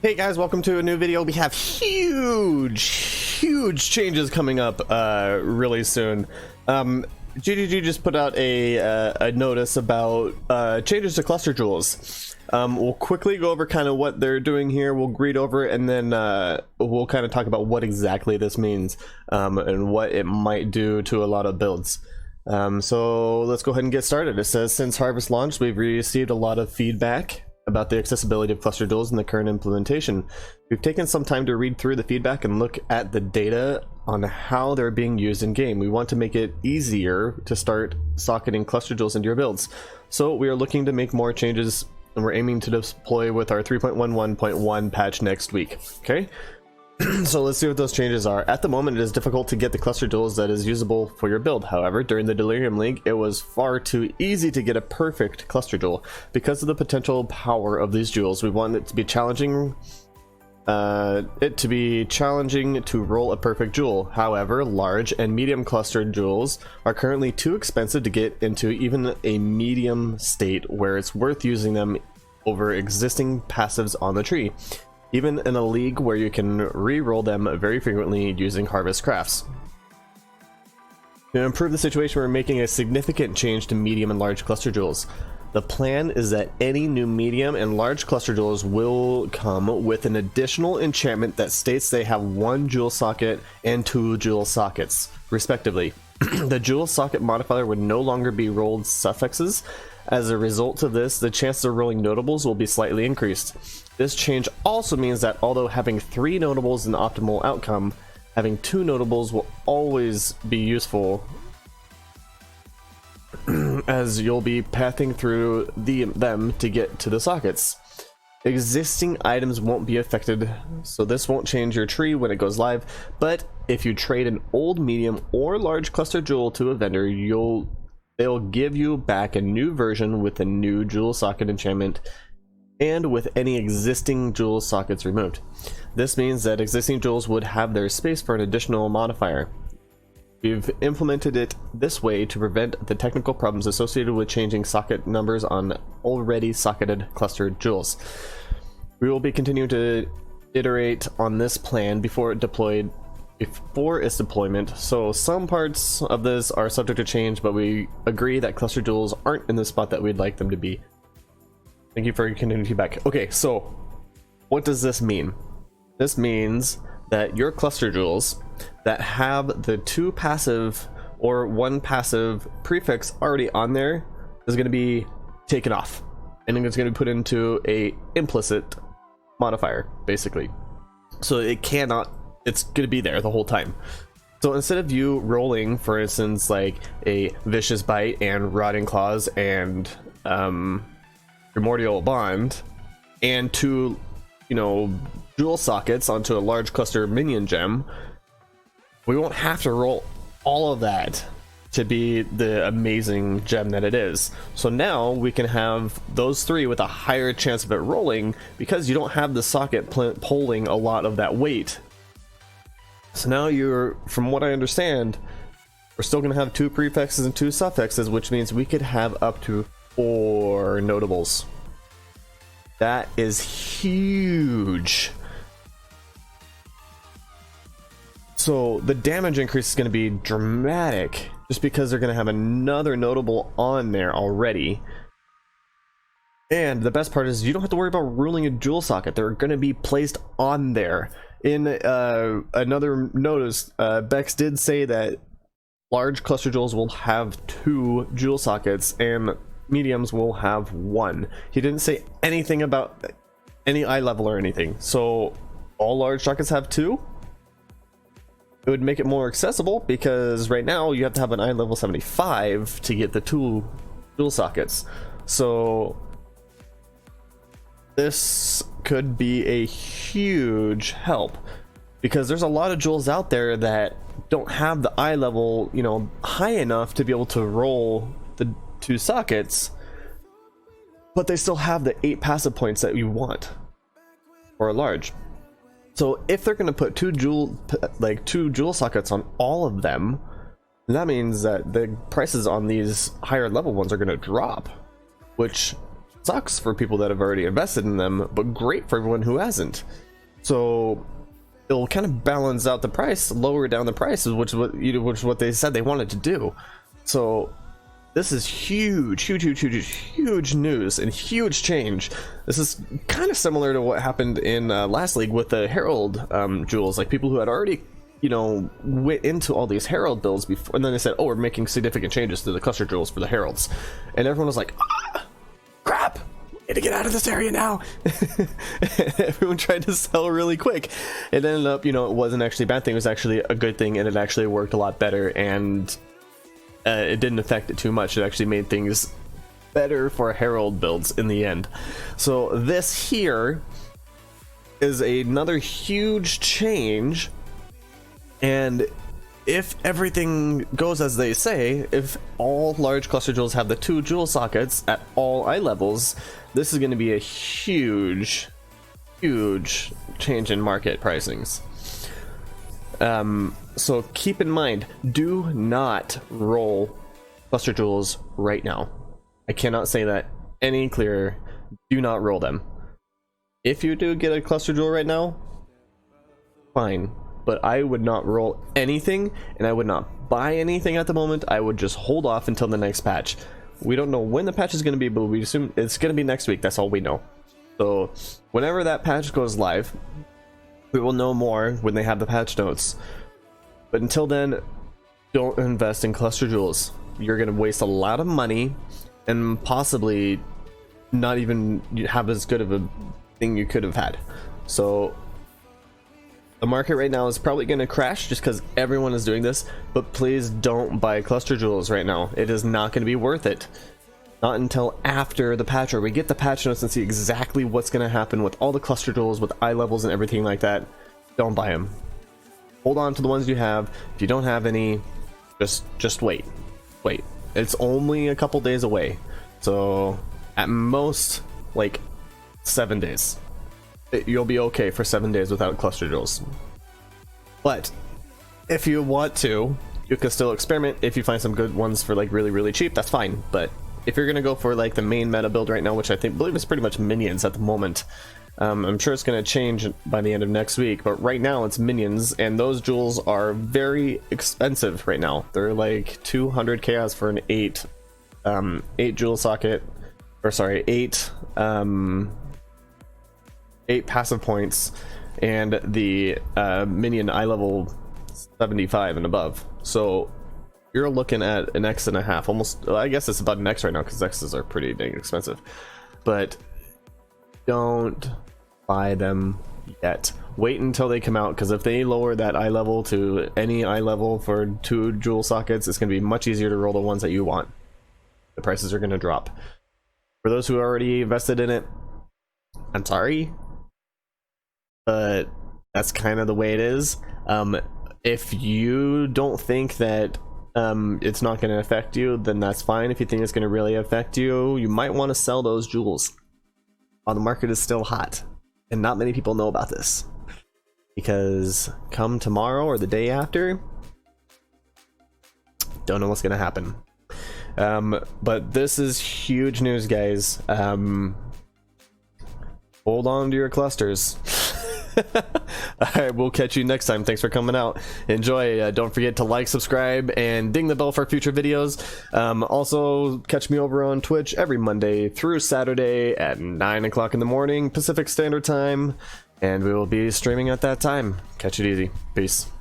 Hey guys, welcome to a new video. We have huge changes coming up really soon. GGG just put out a notice about changes to cluster jewels. We'll quickly go over kind of what they're doing here. We'll read over it, and then we'll kind of talk about what exactly this means and what it might do to a lot of builds. So let's go ahead and get started. It says, since Harvest launched, we've received a lot of feedback about the accessibility of cluster jewels in the current implementation. We've taken some time to read through the feedback and look at the data on how they're being used in game. We want to make it easier to start socketing cluster jewels into your builds. So we are looking to make more changes, and we're aiming to deploy with our 3.11.1 patch next week. Okay, so let's see what those changes are. At the moment, it is difficult to get the cluster jewels that is usable for your build. However, during the Delirium League, it was far too easy to get a perfect cluster jewel. Because of the potential power of these jewels, we want it to be challenging to roll a perfect jewel. However, large and medium clustered jewels are currently too expensive to get into even a medium state where it's worth using them over existing passives on the tree, even in a league where you can re-roll them very frequently using harvest crafts. To improve the situation, we're making a significant change to medium and large cluster jewels. The plan is that any new medium and large cluster jewels will come with an additional enchantment that states they have 1 jewel socket and 2 jewel sockets, respectively. The jewel socket modifier would no longer be rolled suffixes. As a result of this, the chances of rolling notables will be slightly increased. This change also means that although having 3 notables is an optimal outcome, having 2 notables will always be useful, as you'll be pathing through them to get to the sockets. Existing items won't be affected, so this won't change your tree when it goes live, but if you trade an old medium or large cluster jewel to a vendor, they'll give you back a new version with a new jewel socket enchantment and with any existing jewel sockets removed. This means that existing jewels would have their space for an additional modifier. We've implemented it this way to prevent the technical problems associated with changing socket numbers on already socketed clustered jewels. We will be continuing to iterate on this plan before its deployment, so some parts of this are subject to change, but we agree that cluster jewels aren't in the spot that we'd like them to be. Thank you for your continued feedback. Okay, so what does this mean? This means that your cluster jewels that have the 2 passive or 1 passive prefix already on there is going to be taken off, and then it's going to be put into a implicit modifier, basically. So it's going to be there the whole time. So instead of you rolling, for instance, like a Vicious Bite and Rotting Claws and Primordial Bond and 2 jewel sockets onto a large cluster minion gem, we won't have to roll all of that to be the amazing gem that it is. So now we can have those 3 with a higher chance of it rolling because you don't have the socket pulling a lot of that weight. So now from what I understand, we're still going to have 2 prefixes and 2 suffixes, which means we could have up to 4 notables. That is huge. So the damage increase is going to be dramatic just because they're going to have another notable on there already. And the best part is you don't have to worry about ruling a jewel socket. They're going to be placed on there. In another notice, Bex did say that large cluster jewels will have 2 jewel sockets and mediums will have 1. He didn't say anything about any eye level or anything. So all large sockets have 2. It would make it more accessible because right now you have to have an eye level 75 to get the 2 jewel sockets. So this could be a huge help because there's a lot of jewels out there that don't have the eye level, high enough to be able to roll the 2 sockets, but they still have the 8 passive points that you want for a large. So if they're going to put 2 jewel sockets on all of them, that means that the prices on these higher level ones are going to drop, which sucks for people that have already invested in them, but great for everyone who hasn't. So it'll kind of balance out the price, lower down the prices, which is what they said they wanted to do. So this is huge news and huge change. This is kind of similar to what happened in last league with the Herald jewels. Like, people who had already, you know, went into all these Herald builds before, and then they said, oh, we're making significant changes to the cluster jewels for the Heralds, and everyone was like, ah, crap, we need to get out of this area now. Everyone tried to sell really quick. It ended up, you know, it wasn't actually a bad thing, it was actually a good thing, and it actually worked a lot better, and it didn't affect it too much. It actually made things better for Herald builds in the end. So this here is another huge change, and if everything goes as they say, if all large cluster jewels have the 2 jewel sockets at all eye levels, this is going to be a huge change in market pricings. So keep in mind, do not roll cluster jewels right now. I cannot say that any clearer. Do not roll them. If you do get a cluster jewel right now, fine, but I would not roll anything, and I would not buy anything at the moment. I would just hold off until the next patch. We don't know when the patch is going to be, but we assume it's going to be next week. That's all we know. So whenever that patch goes live, we will know more when they have the patch notes. But until then, don't invest in cluster jewels. You're going to waste a lot of money and possibly not even have as good of a thing you could have had. So the market right now is probably going to crash just because everyone is doing this, but please don't buy cluster jewels right now. It is not going to be worth it. Not until after the patch, or we get the patch notes and see exactly what's going to happen with all the cluster jewels, with eye levels and everything like that. Don't buy them. Hold on to the ones you have. If you don't have any, just wait. Wait. It's only a couple days away. So at most, like 7 days. You'll be okay for 7 days without cluster jewels. But if you want to, you can still experiment. If you find some good ones for like really cheap, that's fine. But if you're gonna go for like the main meta build right now, which I believe is pretty much minions at the moment, I'm sure it's gonna change by the end of next week, but right now it's minions, and those jewels are very expensive right now. They're like 200 chaos for an 8 jewel socket, or sorry, 8 passive points, and the minion eye level 75 and above. So you're looking at an X and a half, almost. I guess it's about an X right now because X's are pretty dang expensive. But don't buy them yet. Wait until they come out, because if they lower that eye level to any eye level for 2 jewel sockets, it's going to be much easier to roll the ones that you want. The prices are going to drop. For those who already invested in it, I'm sorry, but that's kind of the way it is. If you don't think that it's not going to affect you, then that's fine. If you think it's going to really affect you, you might want to sell those jewels while the market is still hot, and not many people know about this, because come tomorrow or the day after, don't know what's going to happen. But this is huge news, guys. Hold on to your clusters. Alright, we'll catch you next time. Thanks for coming out. Enjoy. Don't forget to like, subscribe, and ding the bell for future videos. Also, catch me over on Twitch every Monday through Saturday at 9 o'clock in the morning Pacific Standard Time, and we will be streaming at that time. Catch it easy. Peace.